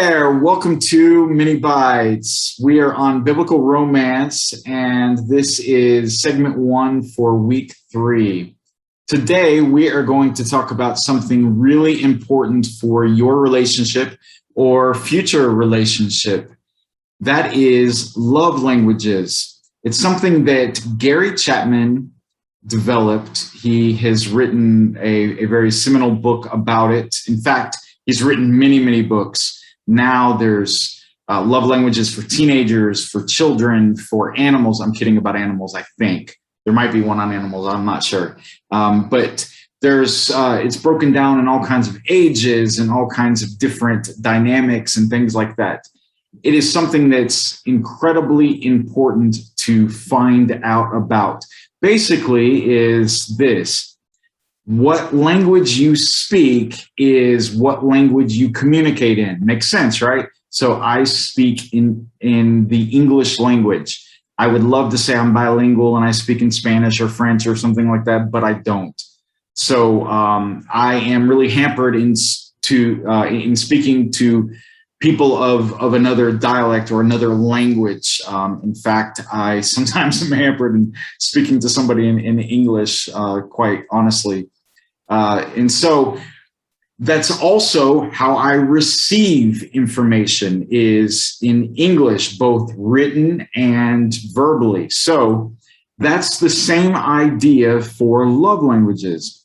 there, welcome to Mini Bites. We are on biblical romance, and this is segment 1 for week 3. Today, we are going to talk about something really important for your relationship or future relationship. That is love languages. It's something that Gary Chapman developed. He has written a very seminal book about it. In fact, he's written many books. Now there's love languages for teenagers, for children, for animals. I'm kidding about animals, I think. There might be one on animals, I'm not sure. But there's it's broken down in all kinds of ages and all kinds of different dynamics and things like that. It is something that's incredibly important to find out about. Basically is this. What language you speak is what language you communicate in. Makes sense, right? So I speak in the English language. I would love to say I'm bilingual and I speak in Spanish or French or something like that, but I don't. So I am really hampered in speaking to people of another dialect or another language. In fact, I sometimes am hampered in speaking to somebody in English, quite honestly. And so that's also how I receive information, is in English, both written and verbally. So that's the same idea for love languages.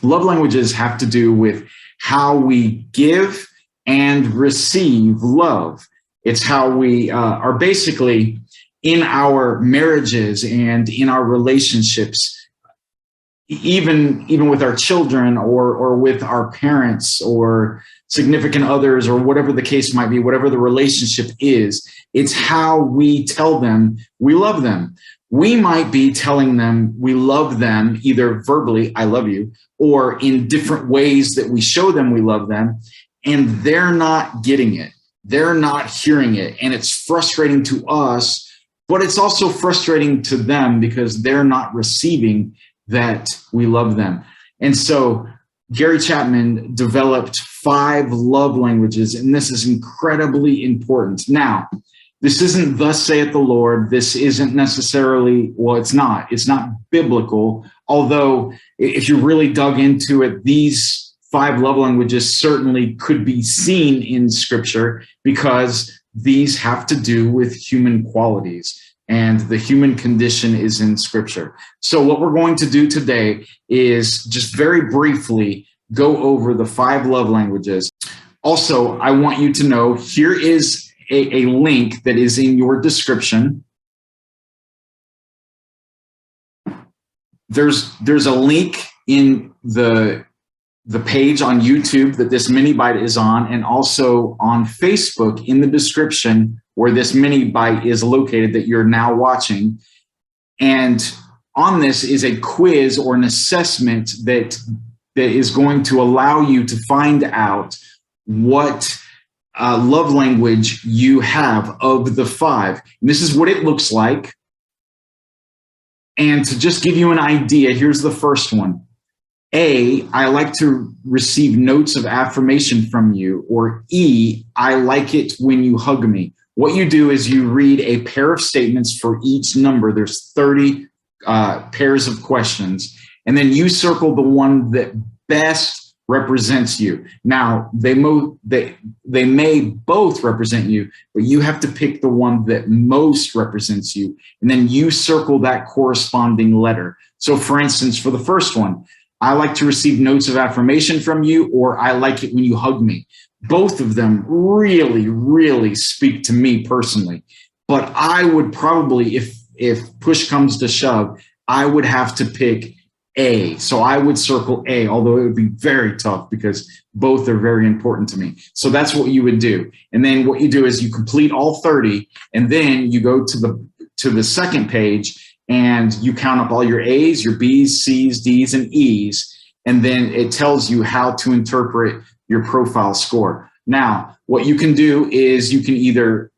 Love languages have to do with how we give and receive love. It's how we are basically in our marriages and in our relationships, even with our children or with our parents or significant others or whatever the case might be, whatever the relationship is, it's how we tell them we love them. We might be telling them we love them either verbally, I love you, or in different ways that we show them we love them, and they're not getting it. They're not hearing it. And it's frustrating to us, but it's also frustrating to them because they're not receiving that we love them. And so Gary Chapman developed 5 love languages, and this is incredibly important. Now, this isn't thus saith the Lord. This isn't necessarily, well, it's not biblical. Although if you really dug into it, these 5 love languages certainly could be seen in Scripture because these have to do with human qualities. And the human condition is in Scripture. So what we're going to do today is just very briefly go over the 5 love languages. Also, I want you to know here is a link that is in your description. There's a link in the page on YouTube that this mini bite is on, and also on Facebook in the description where this mini bite is located that you're now watching. And on this is a quiz or an assessment that is going to allow you to find out what love language you have of the 5. And this is what it looks like. And to just give you an idea, here's the first one. A, I like to receive notes of affirmation from you. Or E, I like it when you hug me. What you do is you read a pair of statements for each number. There's 30 pairs of questions. And then you circle the one that best represents you. Now, they may both represent you, but you have to pick the one that most represents you. And then you circle that corresponding letter. So for instance, for the first one, I like to receive notes of affirmation from you, or I like it when you hug me. Both of them really speak to me personally. But I would probably, if push comes to shove, I would have to pick A. So I would circle A, although it would be very tough because both are very important to me. So that's what you would do. And then what you do is you complete all 30, and then you go to the second page and you count up all your A's, your B's, C's, D's, and E's. And then it tells you how to interpret your profile score. Now, what you can do is you can either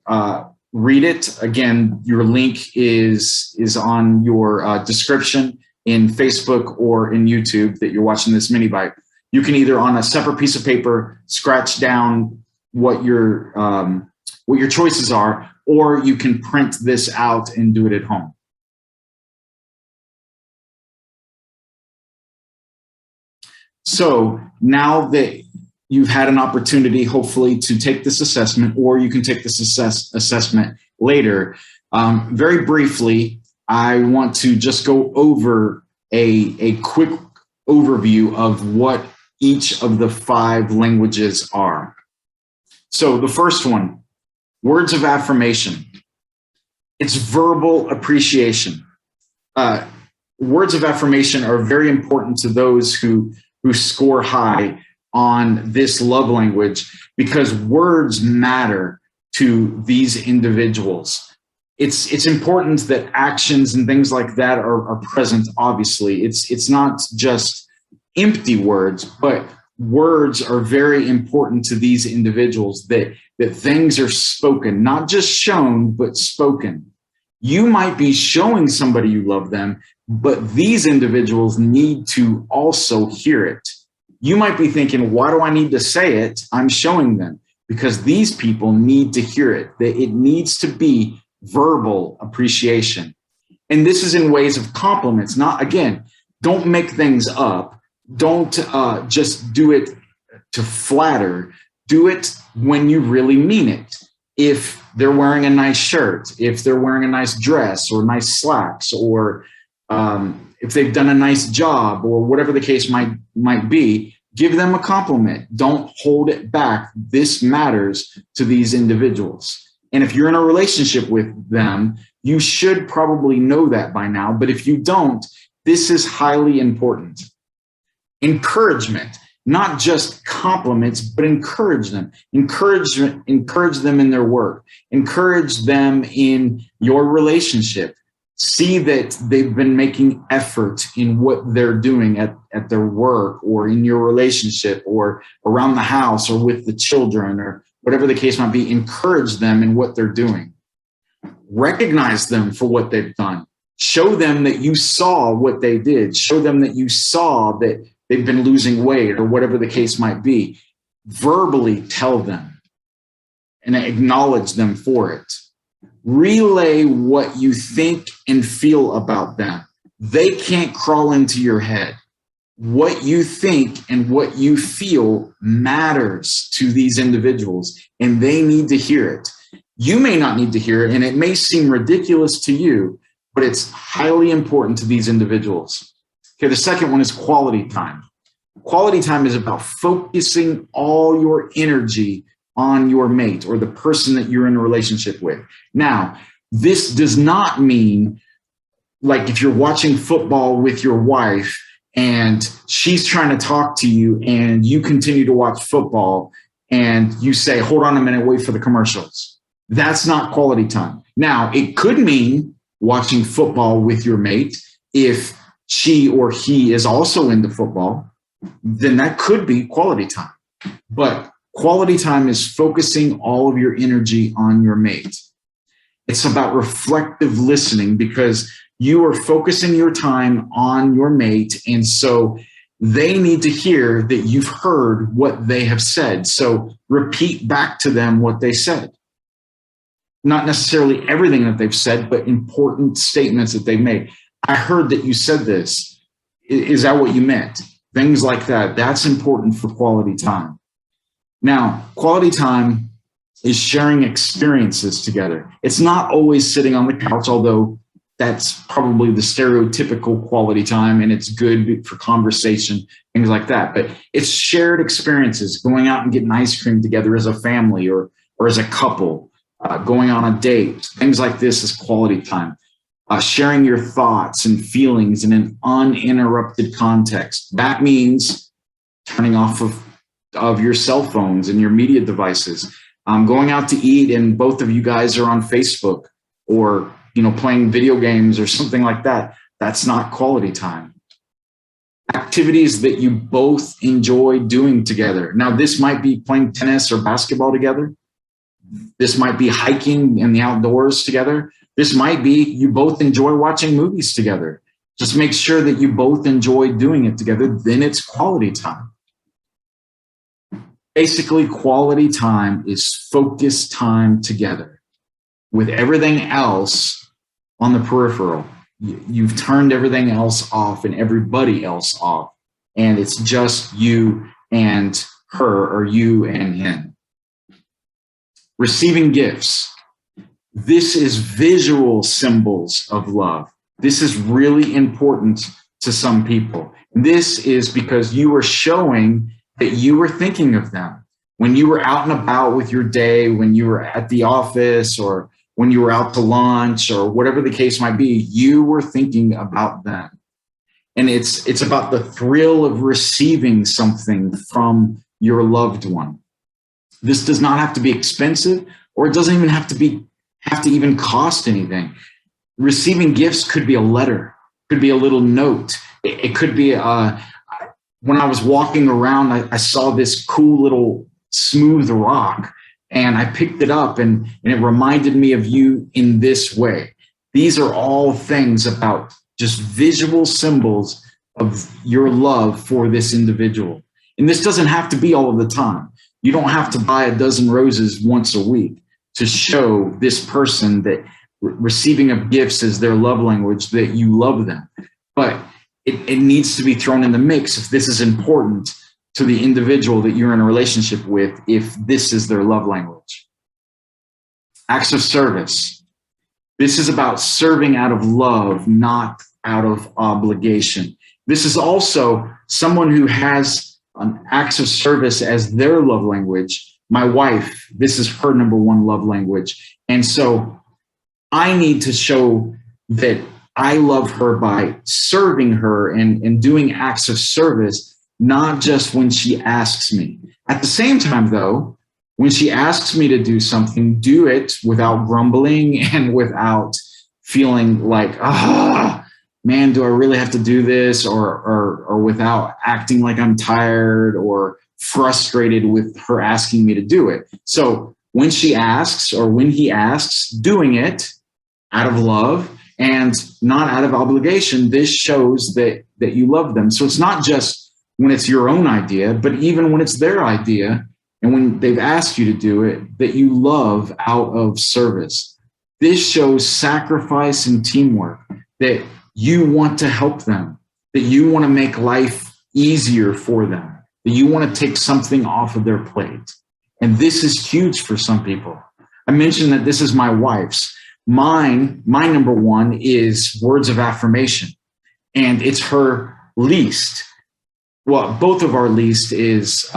read it. Again, your link is on your description in Facebook or in YouTube that you're watching this mini bite. You can either on a separate piece of paper scratch down what your choices are, or you can print this out and do it at home. So now that you've had an opportunity, hopefully, to take this assessment, or you can take this assessment later, very briefly, I want to just go over a quick overview of what each of the 5 languages are. So the first one, words of affirmation. It's verbal appreciation. Words of affirmation are very important to those who score high on this love language, because words matter to these individuals. It's important that actions and things like that are present, obviously. It's not just empty words, but words are very important to these individuals, that things are spoken, not just shown, but spoken. You might be showing somebody you love them, but these individuals need to also hear it. You might be thinking, why do I need to say it? I'm showing them, because these people need to hear it. That it needs to be verbal appreciation. And this is in ways of compliments. Not, again, don't make things up. Don't just do it to flatter. Do it when you really mean it. If they're wearing a nice shirt, if they're wearing a nice dress or nice slacks, or if they've done a nice job, or whatever the case might be, give them a compliment. Don't hold it back. This matters to these individuals. And if you're in a relationship with them, you should probably know that by now. But if you don't, this is highly important. Encouragement, not just compliments, but encourage them. Encourage them in their work. Encourage them in your relationship. See that they've been making effort in what they're doing at their work, or in your relationship, or around the house, or with the children, or whatever the case might be. Encourage them in what they're doing. Recognize them for what they've done. Show them that you saw what they did. Show them that you saw that they've been losing weight, or whatever the case might be. Verbally tell them and acknowledge them for it. Relay what you think and feel about them. They can't crawl into your head. What you think and what you feel matters to these individuals, and they need to hear it. You may not need to hear it, and it may seem ridiculous to you, but it's highly important to these individuals. Okay, the second one is quality time. Quality time is about focusing all your energy on your mate, or the person that you're in a relationship with. Now, this does not mean, like, if you're watching football with your wife and she's trying to talk to you and you continue to watch football and you say, hold on a minute, wait for the commercials. That's not quality time. Now, it could mean watching football with your mate. If she or he is also into football, then that could be quality time. But quality time is focusing all of your energy on your mate. It's about reflective listening, because you are focusing your time on your mate, and so they need to hear that you've heard what they have said. So repeat back to them what they said. Not necessarily everything that they've said, but important statements that they've made. I heard that you said this. Is that what you meant? Things like that. That's important for quality time. Now, quality time is sharing experiences together. It's not always sitting on the couch, although that's probably the stereotypical quality time, and it's good for conversation, things like that. But it's shared experiences, going out and getting ice cream together as a family, or as a couple, going on a date. Things like this is quality time. Sharing your thoughts and feelings in an uninterrupted context. That means turning off of your cell phones and your media devices. Going out to eat and both of you guys are on Facebook, or playing video games or something like that. That's not quality time. Activities that you both enjoy doing together. Now, this might be playing tennis or basketball together. This might be hiking in the outdoors together. This might be you both enjoy watching movies together. Just make sure that you both enjoy doing it together. Then it's quality time. Basically, quality time is focused time together with everything else on the peripheral. You've turned everything else off and everybody else off, and it's just you and her or you and him. Receiving gifts. This is visual symbols of love. This is really important to some people. This is because you are showing that you were thinking of them. When you were out and about with your day, when you were at the office, or when you were out to lunch, or whatever the case might be, you were thinking about them. And it's about the thrill of receiving something from your loved one. This does not have to be expensive, or it doesn't even have to even cost anything. Receiving gifts could be a letter, could be a little note. It could be when I was walking around, I saw this cool little smooth rock, and I picked it up, and it reminded me of you in this way. These are all things about just visual symbols of your love for this individual. And this doesn't have to be all of the time. You don't have to buy a dozen roses once a week to show this person that receiving of gifts is their love language, that you love them. But it needs to be thrown in the mix if this is important to the individual that you're in a relationship with, if this is their love language. Acts of service. This is about serving out of love, not out of obligation. This is also someone who has acts of service as their love language. My wife, this is her number one love language. And so I need to show that I love her by serving her and doing acts of service, not just when she asks me. At the same time, though, when she asks me to do something, do it without grumbling and without feeling like, man, do I really have to do this? Or without acting like I'm tired or frustrated with her asking me to do it. So when she asks, or when he asks, doing it out of love and not out of obligation, this shows that you love them. So it's not just when it's your own idea, but even when it's their idea and when they've asked you to do it, that you love out of service. This shows sacrifice and teamwork, that you want to help them, that you want to make life easier for them, that you want to take something off of their plate. And this is huge for some people. I mentioned that this is my wife's. My number one is words of affirmation, and it's her least. Well, both of our least is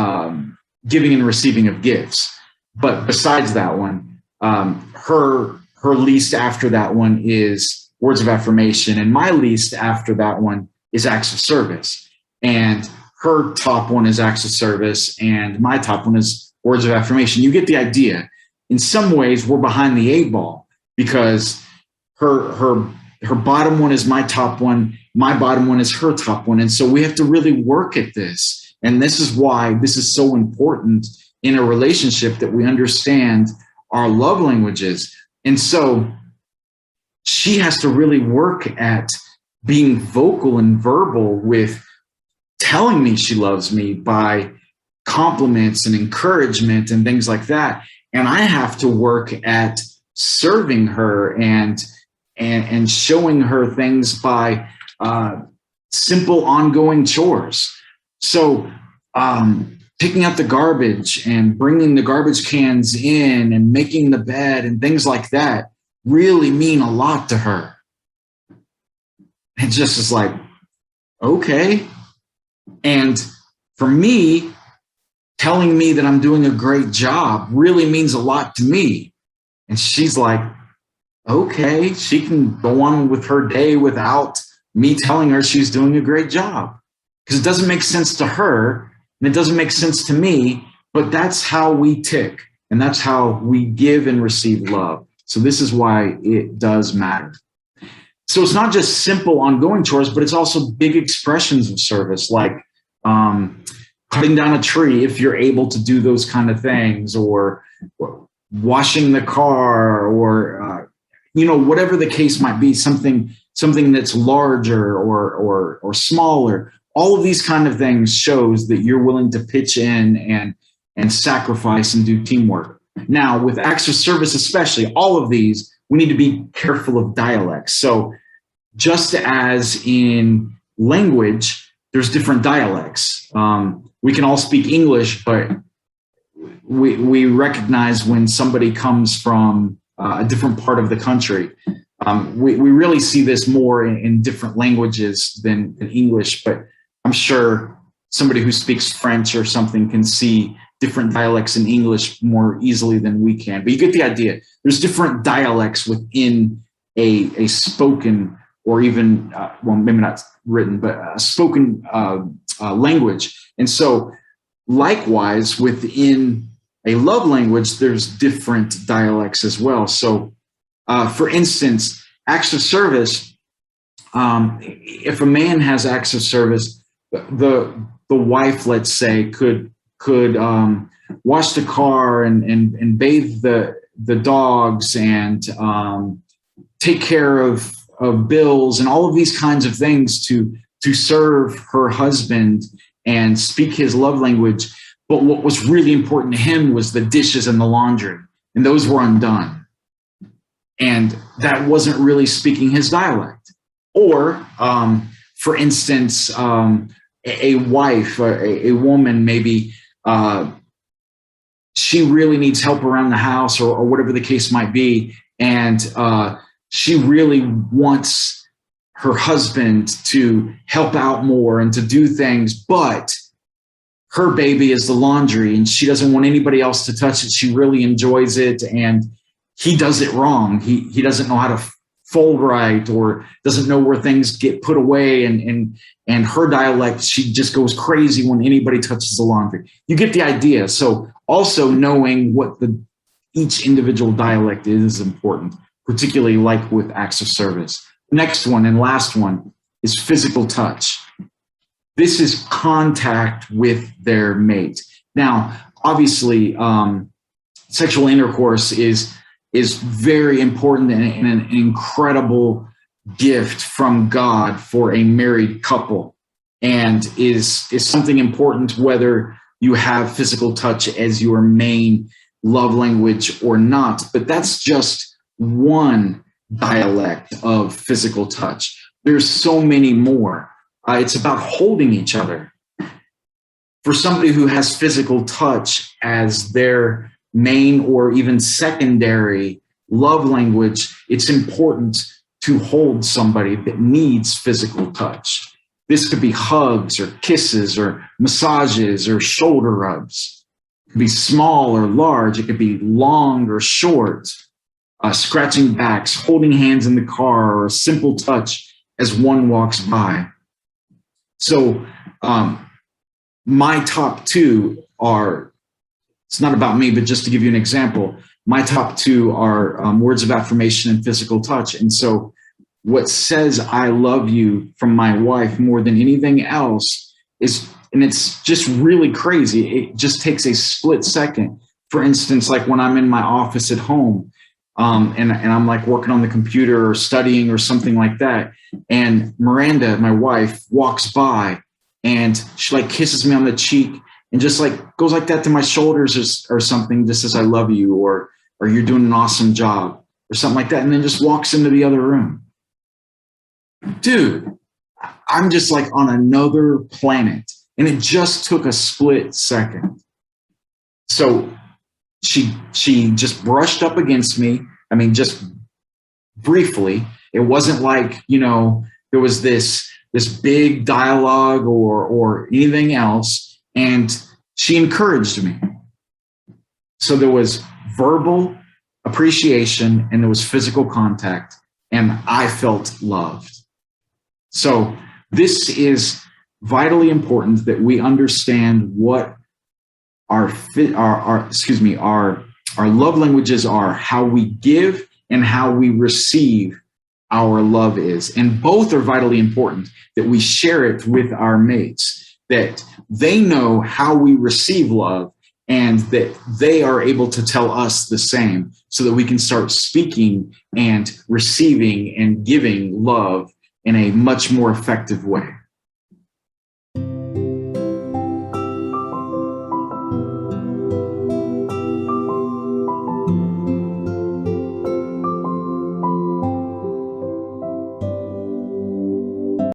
giving and receiving of gifts. But besides that one, her least after that one is words of affirmation, and my least after that one is acts of service. And her top one is acts of service, and my top one is words of affirmation. You get the idea. In some ways, we're behind the eight ball, because her bottom one is my top one, my bottom one is her top one. And so we have to really work at this. And this is why this is so important in a relationship, that we understand our love languages. And so she has to really work at being vocal and verbal with telling me she loves me by compliments and encouragement and things like that. And I have to work at serving her and showing her things by simple ongoing chores. So picking up the garbage and bringing the garbage cans in and making the bed and things like that really mean a lot to her. It just is like, okay. And for me, telling me that I'm doing a great job really means a lot to me. And she's like, okay, she can go on with her day without me telling her she's doing a great job, because it doesn't make sense to her and it doesn't make sense to me, but that's how we tick, and that's how we give and receive love. So this is why it does matter. So it's not just simple ongoing chores, but it's also big expressions of service, like cutting down a tree, if you're able to do those kind of things, or washing the car, or whatever the case might be, something that's larger or smaller. All of these kind of things shows that you're willing to pitch in and sacrifice and do teamwork. Now, with acts of service especially, all of these, we need to be careful of dialects. So just as in language, there's different dialects. We can all speak English, but we recognize when somebody comes from a different part of the country. We really see this more in different languages than English, but I'm sure somebody who speaks French or something can see different dialects in English more easily than we can. But you get the idea. There's different dialects within a spoken or even, well, maybe not written, but a spoken language. And so likewise, within a love language, there's different dialects as well. So for instance, acts of service, if a man has acts of service, the wife, let's say, could wash the car and bathe the dogs and take care of bills and all of these kinds of things to serve her husband and speak his love language. But what was really important to him was the dishes and the laundry, and those were undone. And that wasn't really speaking his dialect. Or, for instance, a wife, a woman, maybe she really needs help around the house or whatever the case might be. And she really wants her husband to help out more and to do things, but her baby is the laundry and she doesn't want anybody else to touch it. She really enjoys it and he does it wrong. He doesn't know how to fold right or doesn't know where things get put away. And her dialect, she just goes crazy when anybody touches the laundry. You get the idea. So also knowing what each individual dialect is important, particularly like with acts of service. Next one and last one is physical touch. This is contact with their mate. Now, obviously, sexual intercourse is very important and an incredible gift from God for a married couple, and is something important whether you have physical touch as your main love language or not. But that's just one dialect of physical touch. There's so many more. It's about holding each other. For somebody who has physical touch as their main or even secondary love language, it's important to hold somebody that needs physical touch. This could be hugs or kisses or massages or shoulder rubs. It could be small or large. It could be long or short. Scratching backs, holding hands in the car, or a simple touch as one walks by. So my top two are, it's not about me, but just to give you an example, my top two are words of affirmation and physical touch. And so what says I love you from my wife more than anything else is, and it's just really crazy, it just takes a split second. For instance, like when I'm in my office at home, and I'm like working on the computer or studying or something like that, and Miranda, my wife, walks by and she like kisses me on the cheek and just like goes like that to my shoulders or something, just says I love you, or you're doing an awesome job or something like that, and then just walks into the other room. Dude, I'm just like on another planet, and it just took a split second. So she just brushed up against me. I mean, just briefly. It wasn't like, there was this big dialogue or anything else. And she encouraged me. So there was verbal appreciation and there was physical contact, and I felt loved. So this is vitally important that we understand what our love languages are, how we give and how we receive our love is. And both are vitally important, that we share it with our mates, that they know how we receive love and that they are able to tell us the same, so that we can start speaking and receiving and giving love in a much more effective way.